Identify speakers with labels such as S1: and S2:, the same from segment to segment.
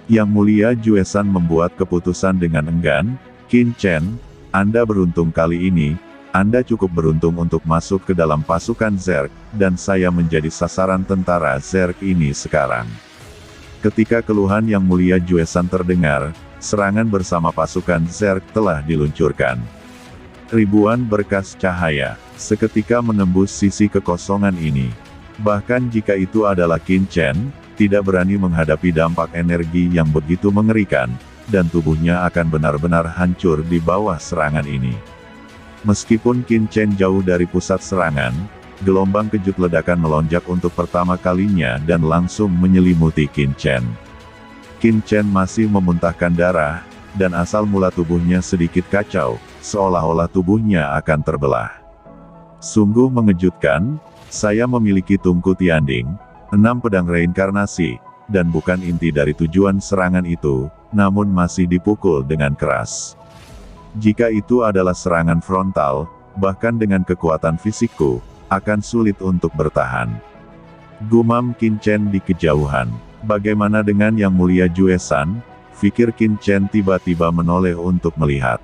S1: Yang Mulia Juesan membuat keputusan dengan enggan. Qin Chen, Anda beruntung kali ini. Anda cukup beruntung untuk masuk ke dalam pasukan Zerg, dan saya menjadi sasaran tentara Zerg ini sekarang. Ketika keluhan Yang Mulia Juesan terdengar, serangan bersama pasukan Zerg telah diluncurkan. Ribuan berkas cahaya seketika menembus sisi kekosongan ini. Bahkan jika itu adalah Qin Chen, tidak berani menghadapi dampak energi yang begitu mengerikan, dan tubuhnya akan benar-benar hancur di bawah serangan ini. Meskipun Qin Chen jauh dari pusat serangan, gelombang kejut ledakan melonjak untuk pertama kalinya dan langsung menyelimuti Qin Chen. Qin Chen masih memuntahkan darah, dan asal mula tubuhnya sedikit kacau, seolah-olah tubuhnya akan terbelah. Sungguh mengejutkan, saya memiliki Tungku Tianding, 6 pedang reinkarnasi, dan bukan inti dari tujuan serangan itu, namun masih dipukul dengan keras. Jika itu adalah serangan frontal, bahkan dengan kekuatan fisikku, akan sulit untuk bertahan. Gumam Qin Chen di kejauhan. Bagaimana dengan Yang Mulia Juesan? Pikir Qin Chen tiba-tiba menoleh untuk melihat.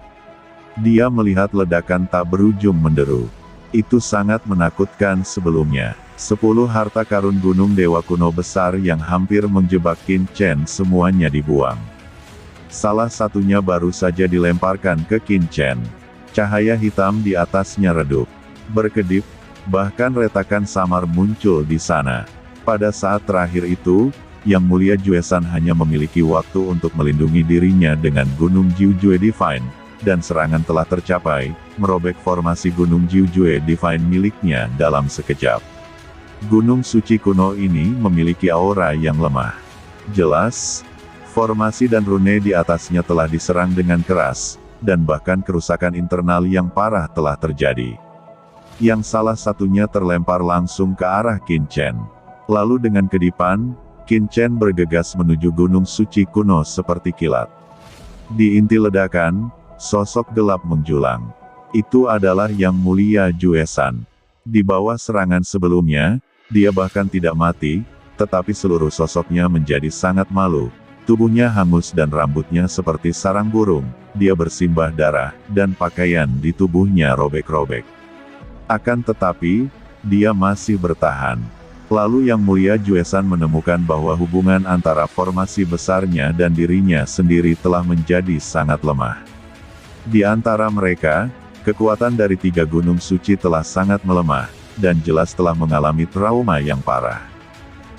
S1: Dia melihat ledakan tak berujung menderu. Itu sangat menakutkan sebelumnya. 10 harta karun gunung dewa kuno besar yang hampir menjebak Qin Chen semuanya dibuang. Salah satunya baru saja dilemparkan ke Qin Chen. Cahaya hitam di atasnya redup, berkedip, bahkan retakan samar muncul di sana. Pada saat terakhir itu, Yang Mulia Juesan hanya memiliki waktu untuk melindungi dirinya dengan Gunung Jiujue Divine, dan serangan telah tercapai, merobek formasi Gunung Jiujue Divine miliknya dalam sekejap. Gunung suci kuno ini memiliki aura yang lemah. Jelas, formasi dan rune di atasnya telah diserang dengan keras, dan bahkan kerusakan internal yang parah telah terjadi. Yang salah satunya terlempar langsung ke arah Qin Chen. Lalu dengan kedipan, Qin Chen bergegas menuju gunung suci kuno seperti kilat. Di inti ledakan, sosok gelap menjulang. Itu adalah Yang Mulia Juesan. Di bawah serangan sebelumnya, dia bahkan tidak mati, tetapi seluruh sosoknya menjadi sangat malu. Tubuhnya hangus dan rambutnya seperti sarang burung, dia bersimbah darah, dan pakaian di tubuhnya robek-robek. Akan tetapi, dia masih bertahan. Lalu Yang Mulia Juesan menemukan bahwa hubungan antara formasi besarnya dan dirinya sendiri telah menjadi sangat lemah. Di antara mereka, kekuatan dari 3 gunung suci telah sangat melemah, dan jelas telah mengalami trauma yang parah.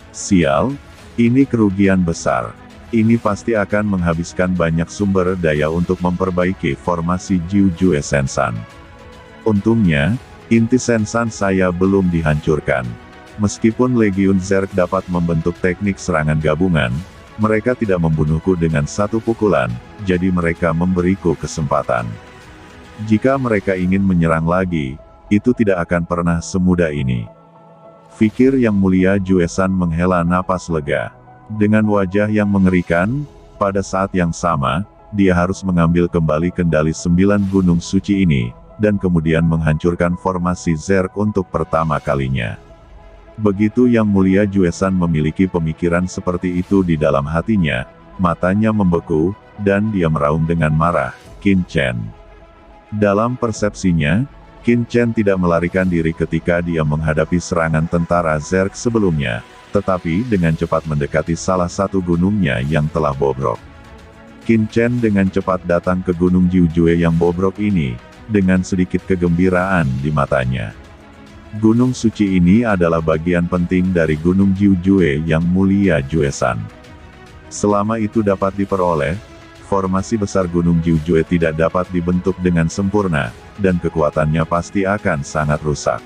S1: Sial, ini kerugian besar. Ini pasti akan menghabiskan banyak sumber daya untuk memperbaiki formasi Jiujue Sensan. Untungnya, inti Sensan saya belum dihancurkan. Meskipun Legiun Zerg dapat membentuk teknik serangan gabungan, mereka tidak membunuhku dengan satu pukulan, jadi mereka memberiku kesempatan. Jika mereka ingin menyerang lagi, itu tidak akan pernah semudah ini. Pikir Yang Mulia Juesan menghela napas lega. Dengan wajah yang mengerikan, pada saat yang sama, dia harus mengambil kembali kendali 9 gunung suci ini, dan kemudian menghancurkan formasi Zerg untuk pertama kalinya. Begitu Yang Mulia Juesan memiliki pemikiran seperti itu di dalam hatinya, matanya membeku, dan dia meraung dengan marah, Qin Chen. Dalam persepsinya, Qin Chen tidak melarikan diri ketika dia menghadapi serangan tentara Zerg sebelumnya, tetapi dengan cepat mendekati salah satu gunungnya yang telah bobrok. Qin Chen dengan cepat datang ke Gunung Jiujue yang bobrok ini, dengan sedikit kegembiraan di matanya. Gunung suci ini adalah bagian penting dari Gunung Jiujue Yang Mulia Juesan. Selama itu dapat diperoleh, formasi besar Gunung Jiujue tidak dapat dibentuk dengan sempurna, dan kekuatannya pasti akan sangat rusak.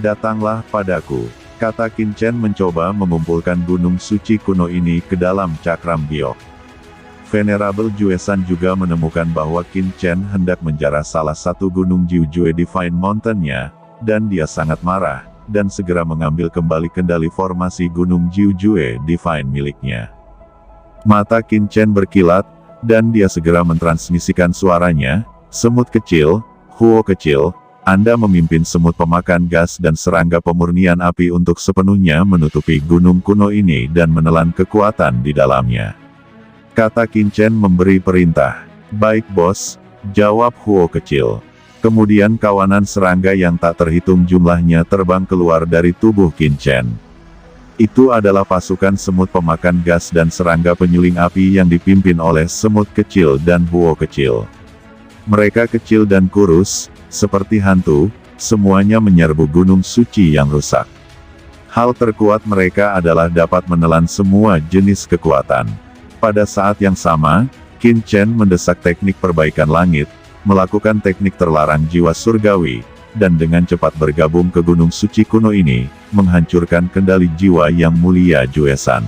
S1: Datanglah padaku, kata Qin Chen mencoba mengumpulkan gunung suci kuno ini ke dalam cakram giok. Venerable Juesan juga menemukan bahwa Qin Chen hendak menjarah salah satu gunung Jiujue Divine Mountain-nya, dan dia sangat marah, dan segera mengambil kembali kendali formasi gunung Jiujue Divine miliknya. Mata Qin Chen berkilat, dan dia segera mentransmisikan suaranya, semut kecil, Huo kecil, Anda memimpin semut pemakan gas dan serangga pemurnian api untuk sepenuhnya menutupi gunung kuno ini dan menelan kekuatan di dalamnya. kata Qin Chen memberi perintah. Baik bos, jawab Huo kecil. Kemudian kawanan serangga yang tak terhitung jumlahnya terbang keluar dari tubuh Qin Chen. Itu adalah pasukan semut pemakan gas dan serangga penyuling api yang dipimpin oleh semut kecil dan Huo kecil. Mereka kecil dan kurus, seperti hantu, semuanya menyerbu gunung suci yang rusak. Hal terkuat mereka adalah dapat menelan semua jenis kekuatan. Pada saat yang sama, Qin Chen mendesak teknik perbaikan langit, melakukan teknik terlarang jiwa surgawi, dan dengan cepat bergabung ke gunung suci kuno ini, menghancurkan kendali jiwa yang mulia Juesan.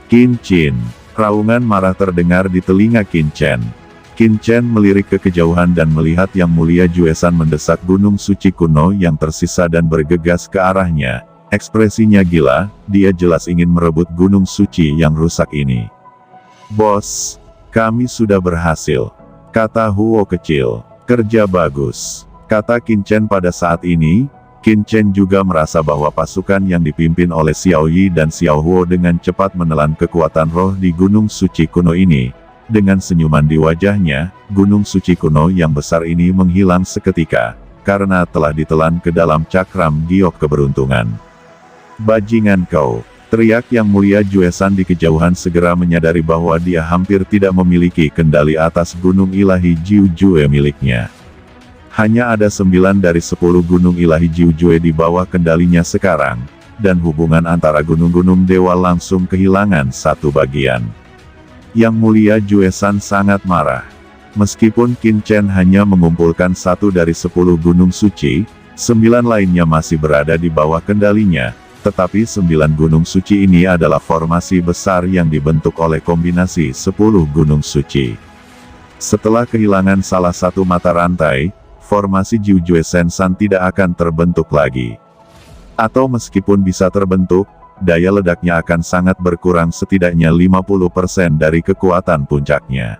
S1: Qin Chen, raungan marah terdengar di telinga Qin Chen. Qin Chen melirik ke kejauhan dan melihat yang mulia Juesan mendesak gunung suci kuno yang tersisa dan bergegas ke arahnya. Ekspresinya gila, dia jelas ingin merebut gunung suci yang rusak ini. Bos, kami sudah berhasil, kata Huo kecil. Kerja bagus, kata Qin Chen. Pada saat ini, Qin Chen juga merasa bahwa pasukan yang dipimpin oleh Xiao Yi dan Xiao Huo dengan cepat menelan kekuatan roh di gunung suci kuno ini. Dengan senyuman di wajahnya, gunung suci kuno yang besar ini menghilang seketika, karena telah ditelan ke dalam cakram giok keberuntungan. Bajingan kau, teriak yang mulia Juesan di kejauhan segera menyadari bahwa dia hampir tidak memiliki kendali atas gunung ilahi Jiu Jue miliknya. Hanya ada 9 dari 10 gunung ilahi Jiu Jue di bawah kendalinya sekarang, dan hubungan antara gunung-gunung dewa langsung kehilangan satu bagian. Yang mulia Juesan sangat marah. Meskipun Qin Chen hanya mengumpulkan 1 dari 10 gunung suci, 9 lainnya masih berada di bawah kendalinya, tetapi 9 gunung suci ini adalah formasi besar yang dibentuk oleh kombinasi 10 gunung suci. Setelah kehilangan salah satu mata rantai, formasi Jiu Jue Sensan tidak akan terbentuk lagi. Atau meskipun bisa terbentuk, daya ledaknya akan sangat berkurang, setidaknya 50% dari kekuatan puncaknya.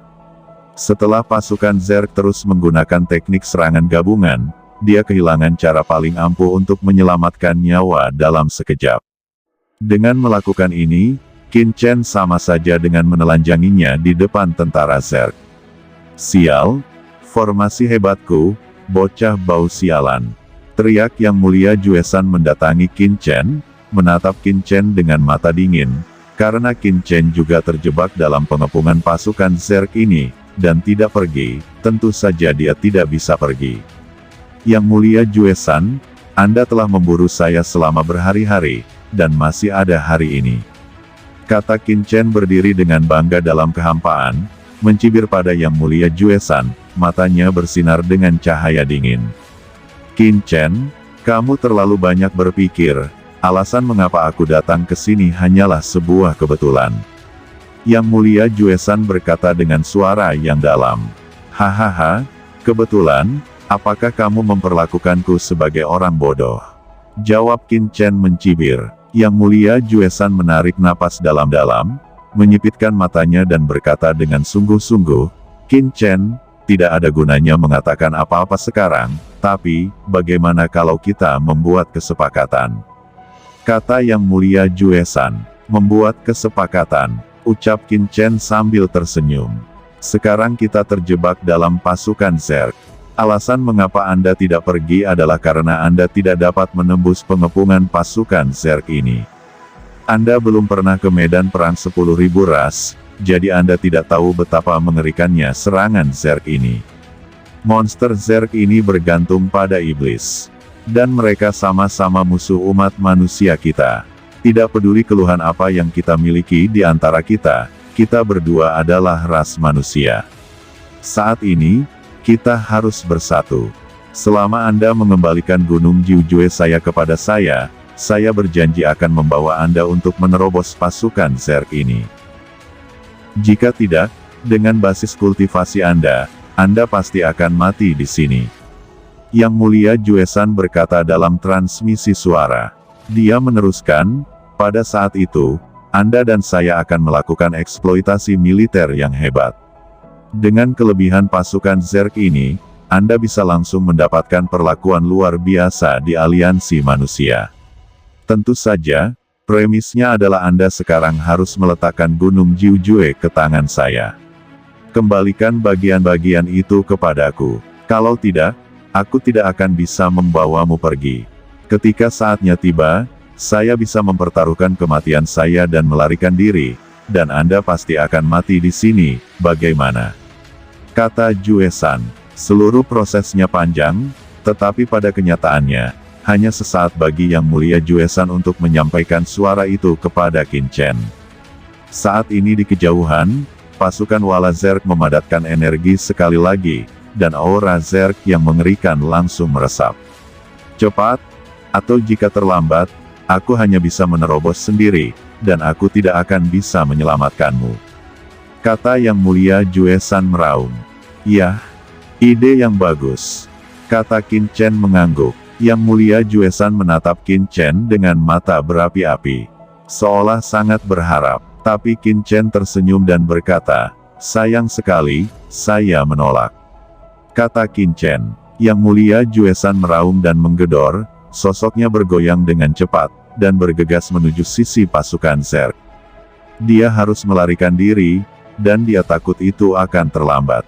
S1: Setelah pasukan Zerg terus menggunakan teknik serangan gabungan, dia kehilangan cara paling ampuh untuk menyelamatkan nyawa dalam sekejap. Dengan melakukan ini, Qin Chen sama saja dengan menelanjanginya di depan tentara Zerg. Sial, formasi hebatku, bocah bau sialan, teriak yang mulia Juesan mendatangi Qin Chen, menatap Qin Chen dengan mata dingin, karena Qin Chen juga terjebak dalam pengepungan pasukan Zerg ini, dan tidak pergi, tentu saja dia tidak bisa pergi. Yang mulia Juesan, Anda telah memburu saya selama berhari-hari, dan masih ada hari ini. Kata Qin Chen berdiri dengan bangga dalam kehampaan, mencibir pada yang mulia Juesan, matanya bersinar dengan cahaya dingin. Qin Chen, kamu terlalu banyak berpikir. Alasan mengapa aku datang ke sini hanyalah sebuah kebetulan. Yang mulia Juesan berkata dengan suara yang dalam. Hahaha, kebetulan, apakah kamu memperlakukanku sebagai orang bodoh? Jawab Qin Chen mencibir. Yang mulia Juesan menarik napas dalam-dalam, menyipitkan matanya dan berkata dengan sungguh-sungguh, Qin Chen, tidak ada gunanya mengatakan apa-apa sekarang, tapi, bagaimana kalau kita membuat kesepakatan? Kata yang mulia Juesan, membuat kesepakatan, ucap Qin Chen sambil tersenyum. Sekarang kita terjebak dalam pasukan Zerg. Alasan mengapa Anda tidak pergi adalah karena Anda tidak dapat menembus pengepungan pasukan Zerg ini. Anda belum pernah ke medan perang 10.000 ras, jadi Anda tidak tahu betapa mengerikannya serangan Zerg ini. Monster Zerg ini bergantung pada iblis. Dan mereka sama-sama musuh umat manusia kita. Tidak peduli keluhan apa yang kita miliki di antara kita, kita berdua adalah ras manusia. Saat ini, kita harus bersatu. Selama Anda mengembalikan Gunung Jiu Jue saya kepada saya berjanji akan membawa Anda untuk menerobos pasukan Zerg ini. Jika tidak, dengan basis kultivasi Anda pasti akan mati di sini. Yang mulia Juesan berkata dalam transmisi suara. Dia meneruskan, pada saat itu, Anda dan saya akan melakukan eksploitasi militer yang hebat. Dengan kelebihan pasukan Zerg ini, Anda bisa langsung mendapatkan perlakuan luar biasa di aliansi manusia. Tentu saja, Premisnya adalah Anda sekarang harus meletakkan Gunung Jiuzue ke tangan saya. Kembalikan bagian-bagian itu kepadaku. Kalau tidak, aku tidak akan bisa membawamu pergi. Ketika saatnya tiba, saya bisa mempertaruhkan kematian saya dan melarikan diri, dan Anda pasti akan mati di sini, bagaimana? Kata Jue-san. Seluruh prosesnya panjang, tetapi pada kenyataannya, hanya sesaat bagi Yang Mulia Jue-san untuk menyampaikan suara itu kepada Qin Chen. Saat ini di kejauhan, pasukan Wala Zerg memadatkan energi sekali lagi, dan aura Zerg yang mengerikan langsung meresap. Cepat, atau jika terlambat, aku hanya bisa menerobos sendiri, dan aku tidak akan bisa menyelamatkanmu. Kata Yang Mulia Jue-san meraung. Yah, ide yang bagus. Kata Qin Chen mengangguk. Yang Mulia Jue-san menatap Qin Chen dengan mata berapi-api. Seolah sangat berharap, tapi Qin Chen tersenyum dan berkata, sayang sekali, saya menolak. Kata Qin Chen. Yang Mulia Jue-san meraung dan menggedor, sosoknya bergoyang dengan cepat, dan bergegas menuju sisi pasukan Zerg. Dia harus melarikan diri, dan dia takut itu akan terlambat.